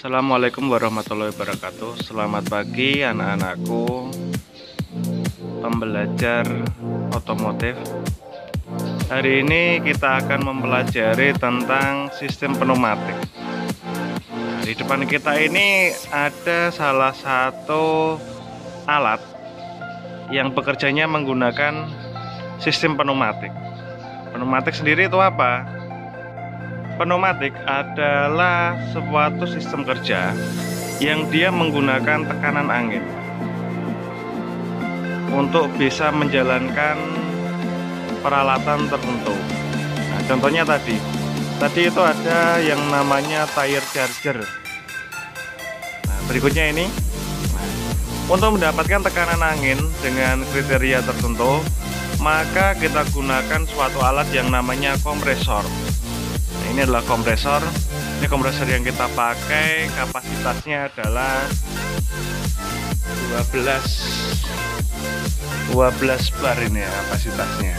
Assalamualaikum warahmatullahi wabarakatuh. Selamat pagi anak-anakku pembelajar otomotif. Hari ini kita akan mempelajari tentang sistem pneumatik. Di depan kita ini ada salah satu alat yang bekerjanya menggunakan sistem pneumatik. Pneumatik sendiri itu apa? Pneumatik adalah suatu sistem kerja yang dia menggunakan tekanan angin untuk bisa menjalankan peralatan tertentu. Nah, contohnya tadi itu ada yang namanya tire charger. Nah, berikutnya ini, untuk mendapatkan tekanan angin dengan kriteria tertentu, maka kita gunakan suatu alat yang namanya kompresor. Nah, ini adalah kompresor. Ini kompresor yang kita pakai, kapasitasnya adalah 12 bar ini ya, kapasitasnya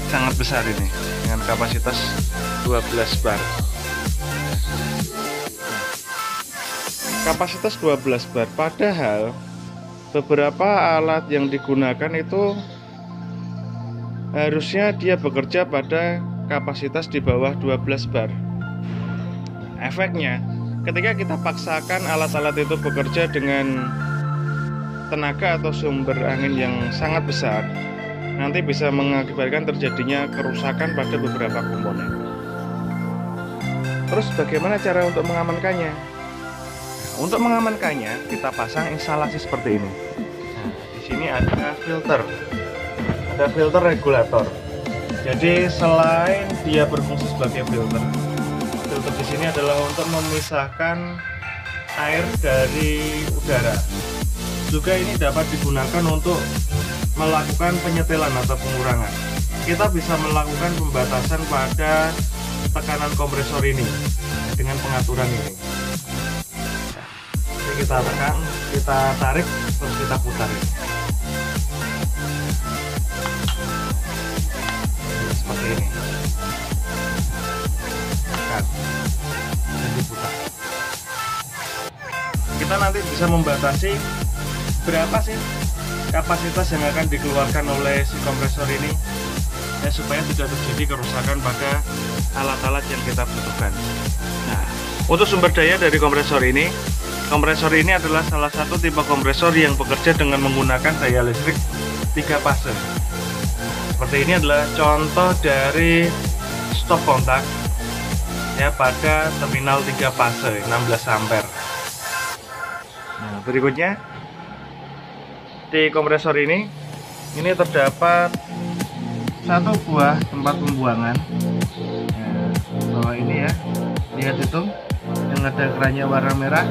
sangat besar ini dengan kapasitas 12 bar. Kapasitas 12 bar, padahal beberapa alat yang digunakan itu harusnya dia bekerja pada kapasitas di bawah 12 bar. Efeknya, ketika kita paksakan alat-alat itu bekerja dengan tenaga atau sumber angin yang sangat besar, nanti bisa mengakibatkan terjadinya kerusakan pada beberapa komponen. Terus bagaimana cara untuk mengamankannya? Nah, untuk mengamankannya, kita pasang instalasi seperti ini. Nah, di sini ada filter regulator. Jadi selain dia berfungsi sebagai filter di sini adalah untuk memisahkan air dari udara. Juga ini dapat digunakan untuk melakukan penyetelan atau pengurangan. Kita bisa melakukan pembatasan pada tekanan kompresor ini dengan pengaturan ini. Jadi kita tekan, kita tarik, terus kita putar ini. Seperti ini. Tekan dan diputar. Kita nanti bisa membatasi berapa sih kapasitas yang akan dikeluarkan oleh si kompresor ini ya, supaya tidak terjadi kerusakan pada alat-alat yang kita butuhkan. Nah, untuk sumber daya dari kompresor ini adalah salah satu tipe kompresor yang bekerja dengan menggunakan daya listrik 3 fase. Seperti ini adalah contoh dari stop kontak ya pada terminal 3 fase 16 ampere. Nah, berikutnya di kompresor ini terdapat satu buah tempat pembuangan. Nah, bawah ini ya, lihat itu yang ada kerannya warna merah.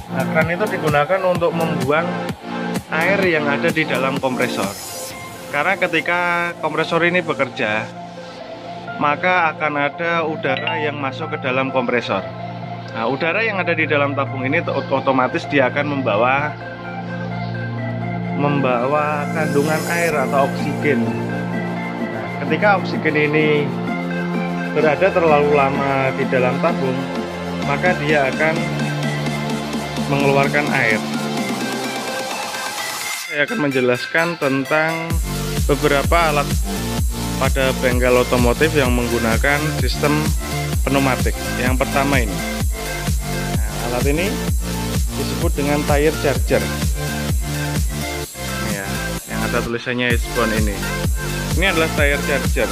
Nah, keran itu digunakan untuk membuang air yang ada di dalam kompresor. Karena ketika kompresor ini bekerja, maka akan ada udara yang masuk ke dalam kompresor. Nah, udara yang ada di dalam tabung ini otomatis dia akan membawa kandungan air atau oksigen. Nah, ketika oksigen ini berada terlalu lama di dalam tabung, maka dia akan mengeluarkan air. Saya akan menjelaskan tentang beberapa alat pada bengkel otomotif yang menggunakan sistem pneumatik. Yang pertama ini, nah, alat ini disebut dengan tire charger. Ini ya, yang ada tulisannya Isbon ini. Ini adalah tire charger.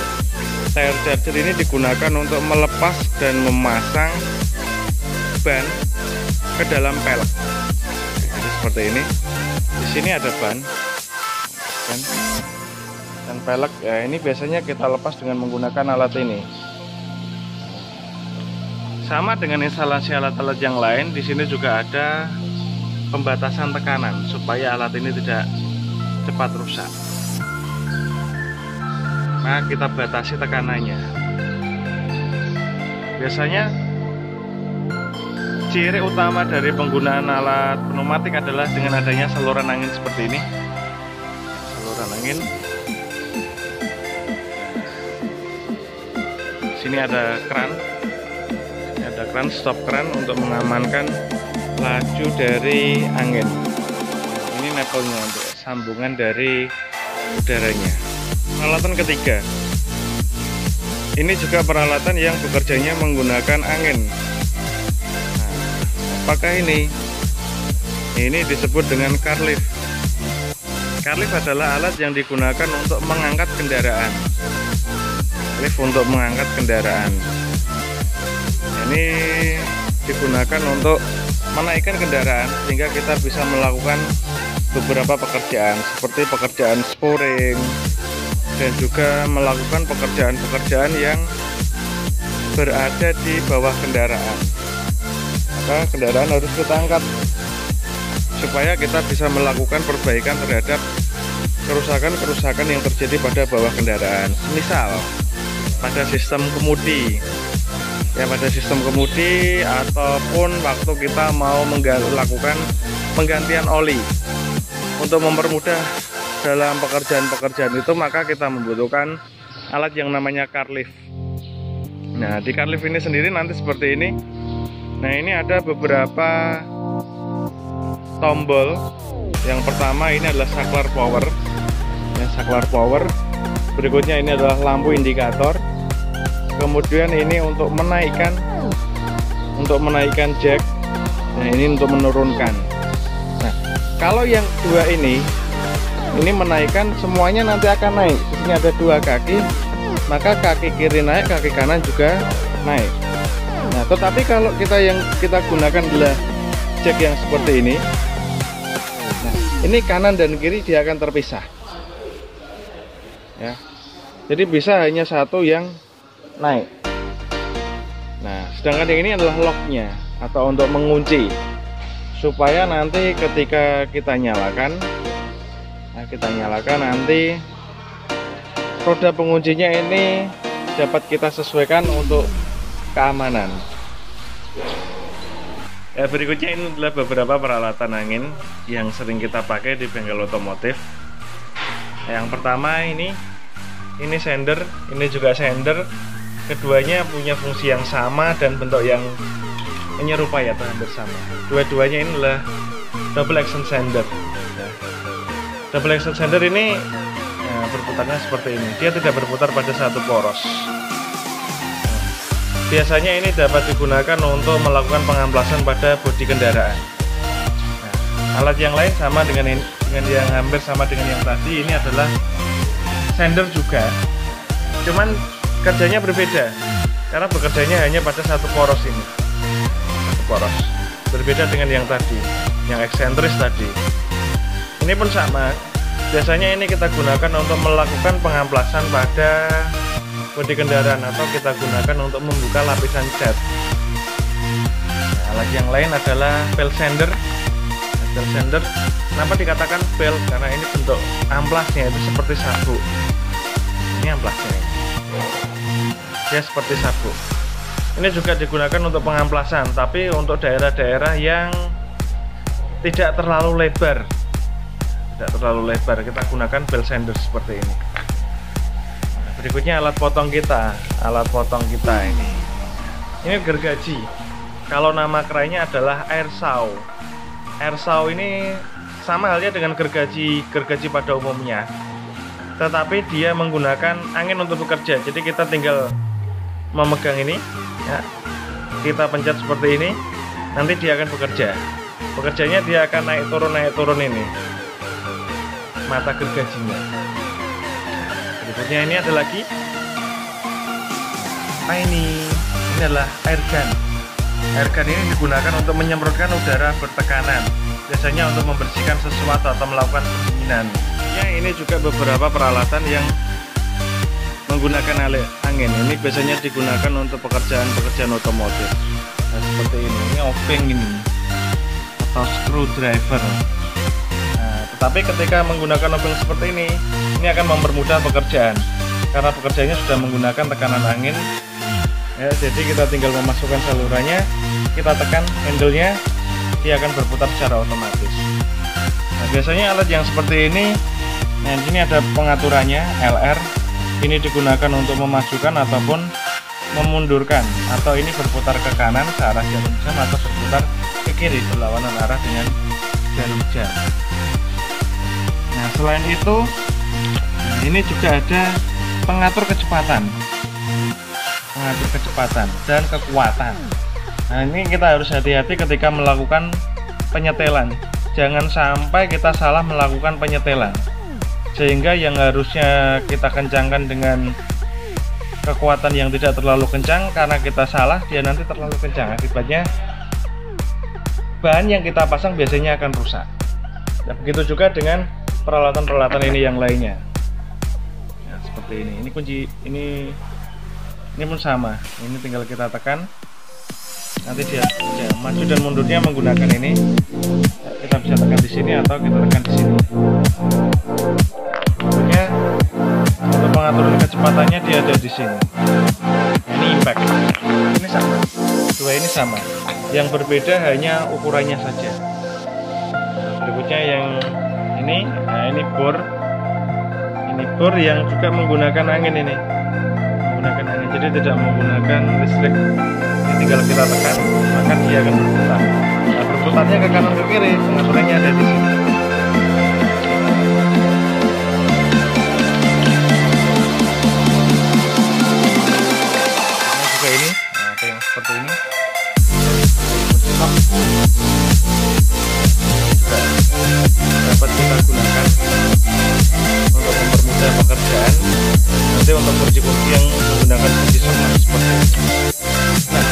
Tire charger ini digunakan untuk melepas dan memasang ban ke dalam pelek. Jadi seperti ini. Di sini ada ban dan pelek ya, ini biasanya kita lepas dengan menggunakan alat ini. Sama dengan instalasi alat-alat yang lain, di sini juga ada pembatasan tekanan supaya alat ini tidak cepat rusak. Nah, kita batasi tekanannya. Biasanya ciri utama dari penggunaan alat pneumatik adalah dengan adanya saluran angin seperti ini. Saluran angin. Sini ada keran, ini ada Ada keran stop keran untuk mengamankan laju dari angin. Ini nepelnya untuk sambungan dari udaranya. Peralatan ketiga, ini juga peralatan yang bekerjanya menggunakan angin. Nah, apakah ini? Ini disebut dengan car lift. Car lift adalah alat yang digunakan untuk mengangkat kendaraan. Lift untuk mengangkat kendaraan. Ini digunakan untuk menaikkan kendaraan sehingga kita bisa melakukan beberapa pekerjaan seperti pekerjaan sporing dan juga melakukan pekerjaan-pekerjaan yang berada di bawah kendaraan. Maka kendaraan harus kita angkat supaya kita bisa melakukan perbaikan terhadap kerusakan-kerusakan yang terjadi pada bawah kendaraan. Misal pada sistem kemudi, ya pada sistem kemudi ataupun waktu kita mau melakukan penggantian oli. Untuk mempermudah dalam pekerjaan-pekerjaan itu, maka kita membutuhkan alat yang namanya car lift. Nah, di car lift ini sendiri nanti seperti ini. Nah, ini ada beberapa tombol. Yang pertama ini adalah saklar power. Saklar power. Berikutnya ini adalah lampu indikator. Kemudian ini untuk menaikkan jack. Nah, ini untuk menurunkan. Nah, kalau yang dua ini menaikkan, semuanya nanti akan naik. Di sini ada dua kaki, maka kaki kiri naik, kaki kanan juga naik. Nah, tetapi kalau yang kita gunakan adalah jack yang seperti ini. Nah, ini kanan dan kiri dia akan terpisah. Ya. Jadi bisa hanya satu yang naik. Nah, sedangkan yang ini adalah locknya atau untuk mengunci, supaya nanti ketika kita nyalakan, nanti roda penguncinya ini dapat kita sesuaikan untuk keamanan. Ya, berikutnya ini adalah beberapa peralatan angin yang sering kita pakai di bengkel otomotif. Yang pertama ini sender, ini juga sender. Keduanya punya fungsi yang sama dan bentuk yang menyerupai atau hampir sama. Dua-duanya ini adalah double action sender. Double action sender ini berputarnya seperti ini. Dia tidak berputar pada satu poros. Biasanya ini dapat digunakan untuk melakukan pengamplasan pada bodi kendaraan. Nah, alat yang lain sama dengan yang hampir sama dengan yang tadi. Ini adalah sender juga, cuman kerjanya berbeda karena bekerjanya hanya pada satu poros ini. Satu poros. Berbeda dengan yang tadi, yang eksentris tadi. Ini pun sama. Biasanya ini kita gunakan untuk melakukan pengamplasan pada bodi kendaraan atau kita gunakan untuk membuka lapisan cat. Nah, alat yang lain adalah belt sander. Belt sander, kenapa dikatakan belt? Karena ini bentuk amplasnya itu seperti sabuk. Ini amplasnya. Dia seperti sabuk. Ini juga digunakan untuk pengamplasan, tapi untuk daerah-daerah yang tidak terlalu lebar. Kita gunakan belt sander seperti ini. Nah, berikutnya alat potong kita. Ini gergaji. Kalau nama kerennya adalah air saw. Air saw ini sama halnya dengan gergaji pada umumnya, tetapi dia menggunakan angin untuk bekerja. Jadi kita tinggal memegang ini, ya, kita pencet seperti ini, nanti dia akan bekerja. Bekerjanya dia akan naik turun ini mata gergajinya. Berikutnya ini ada lagi. Nah, ini adalah air gun. Air gun ini digunakan untuk menyemprotkan udara bertekanan, biasanya untuk membersihkan sesuatu atau melakukan pendinginan. Ya, ini juga beberapa peralatan yang menggunakan angin. Ini biasanya digunakan untuk pekerjaan otomotif. Nah, seperti ini obeng ini atau screwdriver. Nah, tetapi ketika menggunakan obeng seperti ini akan mempermudah pekerjaan karena pekerjaannya sudah menggunakan tekanan angin. Ya, jadi kita tinggal memasukkan salurannya, kita tekan handle-nya, dia akan berputar secara otomatis. Nah, biasanya alat yang seperti ini, nah di sini ada pengaturannya LR. Ini digunakan untuk memasukkan ataupun memundurkan, atau ini berputar ke kanan ke arah jarum jam atau berputar ke kiri berlawanan arah dengan jarum jam. Nah, selain itu ini juga ada pengatur kecepatan dan kekuatan. Nah, ini kita harus hati-hati ketika melakukan penyetelan. Jangan sampai kita salah melakukan penyetelan, sehingga yang harusnya kita kencangkan dengan kekuatan yang tidak terlalu kencang, karena kita salah dia nanti terlalu kencang. Akibatnya bahan yang kita pasang biasanya akan rusak. Nah, begitu juga dengan peralatan-peralatan ini yang lainnya. Nah, seperti ini. Ini kunci ini pun sama. Ini tinggal kita tekan. Nanti dia maju dan mundurnya menggunakan ini. Kita bisa tekan di sini atau kita tekan di sini. Tentunya untuk pengaturan kecepatannya dia ada di sini. Ini impact. Ini sama. Dua ini sama. Yang berbeda hanya ukurannya saja. Berikutnya yang ini, nah ini bor. Ini bor yang juga menggunakan angin ini. Menggunakan angin, jadi tidak menggunakan listrik. Ini tinggal kita tekan, maka dia akan berputar. Nah, berputarnya ke kanan ke kiri, pengaturannya ada di sini. Nah, juga ini, nah, ada yang seperti ini. Juga dapat kita gunakan untuk mempermudah pekerjaan. Nanti untuk kunci-kunci yang menggunakan kunci sama seperti ini. Nah,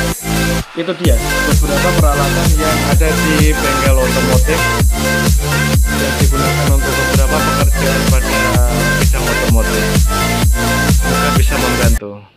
itu dia beberapa peralatan yang ada di bengkel otomotif yang digunakan untuk beberapa pekerjaan pada bidang otomotif. Semoga bisa membantu.